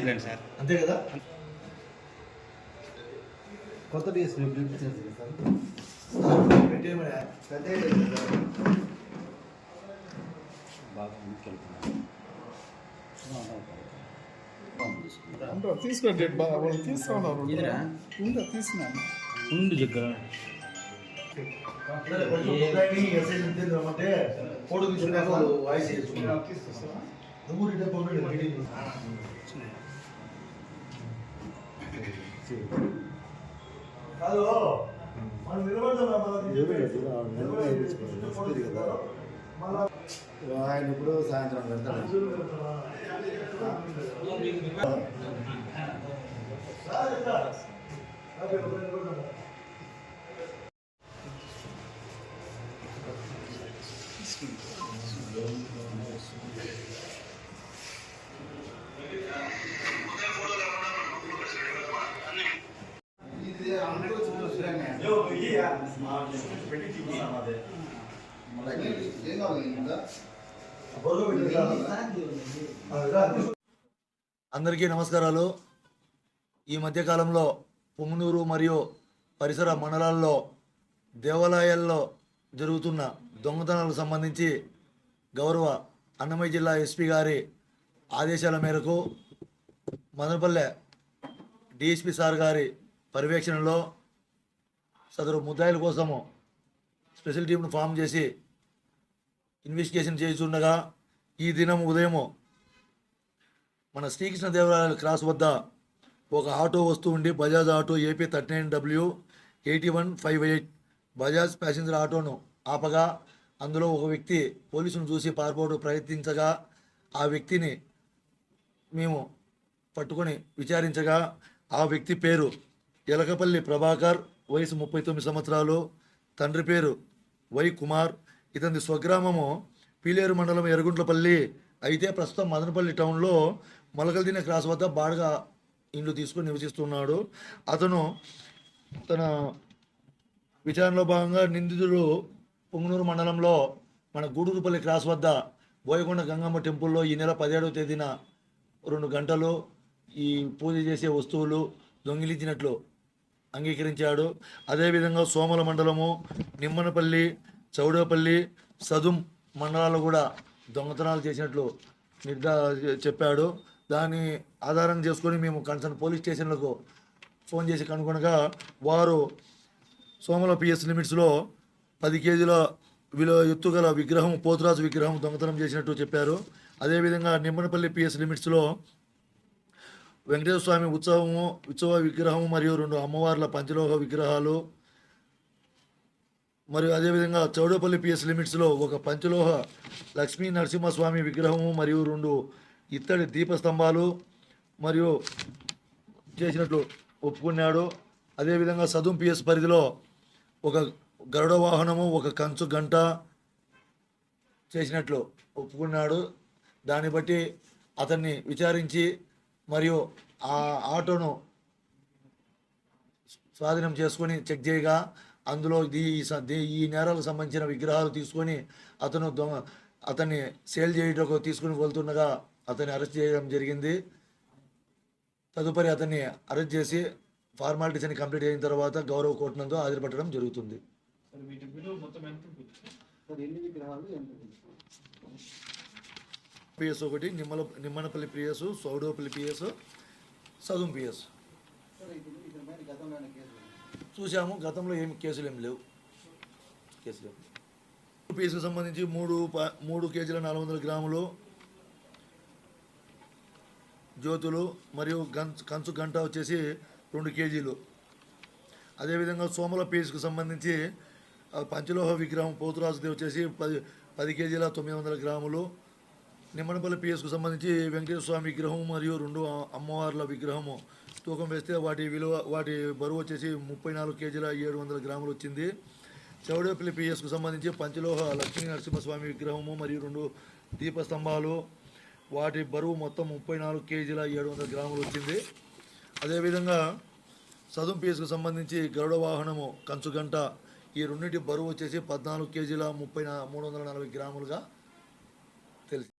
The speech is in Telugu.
అయిపోయిందండి సార్. అంతే కదా. కొత్త డిఎస్పీ తీసుకోండి వాళ్ళు తీసుకున్నారు తీసుకున్నాను ఉండు జగ్గ అంటే ఫోటో తీసుకున్నాక వాయిస్ కాదు మనం ఆయన ఇప్పుడు సాయంత్రం వెళ్తాడు. అందరికీ నమస్కారాలు. ఈ మధ్యకాలంలో పొంగనూరు మరియు పరిసర మండలాల్లో దేవాలయాల్లో జరుగుతున్న దొంగతనాలకు సంబంధించి గౌరవ అన్నమయ్య జిల్లా ఎస్పీ గారి ఆదేశాల మేరకు మదనపల్లె డిఎస్పీ సార్ గారి పర్యవేక్షణలో సదరు ముద్దాయిల కోసము స్పెషల్ టీంను ఫామ్ చేసి ఇన్వెస్టిగేషన్ చేస్తుండగా ఈ దినం ఉదయము మన శ్రీకృష్ణదేవరాయల క్రాస్ వద్ద ఒక ఆటో వస్తూ ఉండి Bajaj auto AP 39W8158 Bajaj passenger ఆటోను ఆపగా అందులో ఒక వ్యక్తి పోలీసును చూసి పారిపోవడం ప్రయత్నించగా ఆ వ్యక్తిని మేము పట్టుకొని విచారించగా ఆ వ్యక్తి పేరు ఎలకపల్లి ప్రభాకర్, వయసు 39 సంవత్సరాలు, తండ్రి పేరు వై కుమార్. ఇతని స్వగ్రామము పీలేరు మండలం ఎర్రగుంట్లపల్లి. అయితే ప్రస్తుతం మదనపల్లి టౌన్లో మొలకల్దిన క్రాస్ వద్ద బాడుగా ఇండ్లు తీసుకొని నివసిస్తున్నాడు. అతను తన విచారణలో భాగంగా నిందితుడు పొంగనూరు మండలంలో మన గూడూరుపల్లి క్రాస్ వద్ద బోయకొండ గంగమ్మ టెంపుల్లో ఈ నెల 17వ తేదీన 2 గంటలు ఈ పూజ చేసే వస్తువులు దొంగిలించినట్లు అంగీకరించాడు. అదేవిధంగా సోమల మండలము, నిమ్మనపల్లి, చౌడపల్లి, సదుం మండలాల్లో కూడా దొంగతనాలు చేసినట్లు చెప్పాడు. దాన్ని ఆధారం చేసుకొని మేము కన్సర్న్ పోలీస్ స్టేషన్లకు ఫోన్ చేసి కనుగొనగా వారు సోమల పిఎస్ లిమిట్స్లో 10 కేజీల విలువ ఎత్తుగల విగ్రహం, పోతురాజు విగ్రహం దొంగతనం చేసినట్టు చెప్పారు. అదేవిధంగా నిమ్మనపల్లి పిఎస్ లిమిట్స్లో వెంకటేశ్వర స్వామి ఉత్సవ విగ్రహము మరియు 2 అమ్మవార్ల పంచలోహ విగ్రహాలు, మరియు అదేవిధంగా చౌడపల్లి పిఎస్ లిమిట్స్లో ఒక పంచలోహ లక్ష్మీ నరసింహస్వామి విగ్రహము మరియు 2 ఇత్తడి దీపస్తంభాలు మరియు చేసినట్లు ఒప్పుకున్నాడు. అదేవిధంగా సదుం పిఎస్ పరిధిలో ఒక గరుడ వాహనము, ఒక కంచు గంట చేసినట్లు ఒప్పుకున్నాడు. దాన్ని బట్టి అతన్ని విచారించి మరియు ఆ ఆటోను స్వాధీనం చేసుకొని చెక్ చేయగా అందులో ఈ నేరాలకు సంబంధించిన విగ్రహాలు తీసుకొని అతన్ని సేల్ చేయడానికి తీసుకుని వెళ్తుండగా అతన్ని అరెస్ట్ చేయడం జరిగింది. తదుపరి అతన్ని అరెస్ట్ చేసి ఫార్మాలిటీస్ అని కంప్లీట్ అయిన తర్వాత గౌరవ కోర్టు నందు హాజరుపట్టడం జరుగుతుంది. పిఎస్ ఒకటి Nimmanapalli PS, Saudopalli PS, Sadum PS చూసాము. గతంలో ఏమి కేసులు లేవు. పిఎస్కి సంబంధించి 3 కేజీల 400 గ్రాములు జ్యోతులు మరియు కంచు గంట వచ్చేసి 2 కేజీలు. అదేవిధంగా సోమల పిఎస్కి సంబంధించి పంచలోహ విగ్రహం పోతురాజుది వచ్చేసి 10 కేజీల 900 గ్రాములు. నిమ్మనపల్లి పిఎస్కు సంబంధించి వెంకటేశ్వర స్వామి విగ్రహం మరియు 2 అమ్మవార్ల విగ్రహము తూకం వేస్తే వాటి బరువు వచ్చేసి 34 కేజీల 700 గ్రాములు వచ్చింది. చౌడేపల్లి పిఎస్కు సంబంధించి పంచలోహ లక్ష్మీ నరసింహస్వామి విగ్రహము మరియు 2 దీపస్తంభాలు, వాటి బరువు మొత్తం 34 కేజీల 700 గ్రాములు వచ్చింది. అదేవిధంగా సదుం పిఎస్కు సంబంధించి గరుడ వాహనము, కంచు గంట ఈ రెండింటి బరువు వచ్చేసి 14 కేజీల 340 గ్రాములుగా తెలిసింది.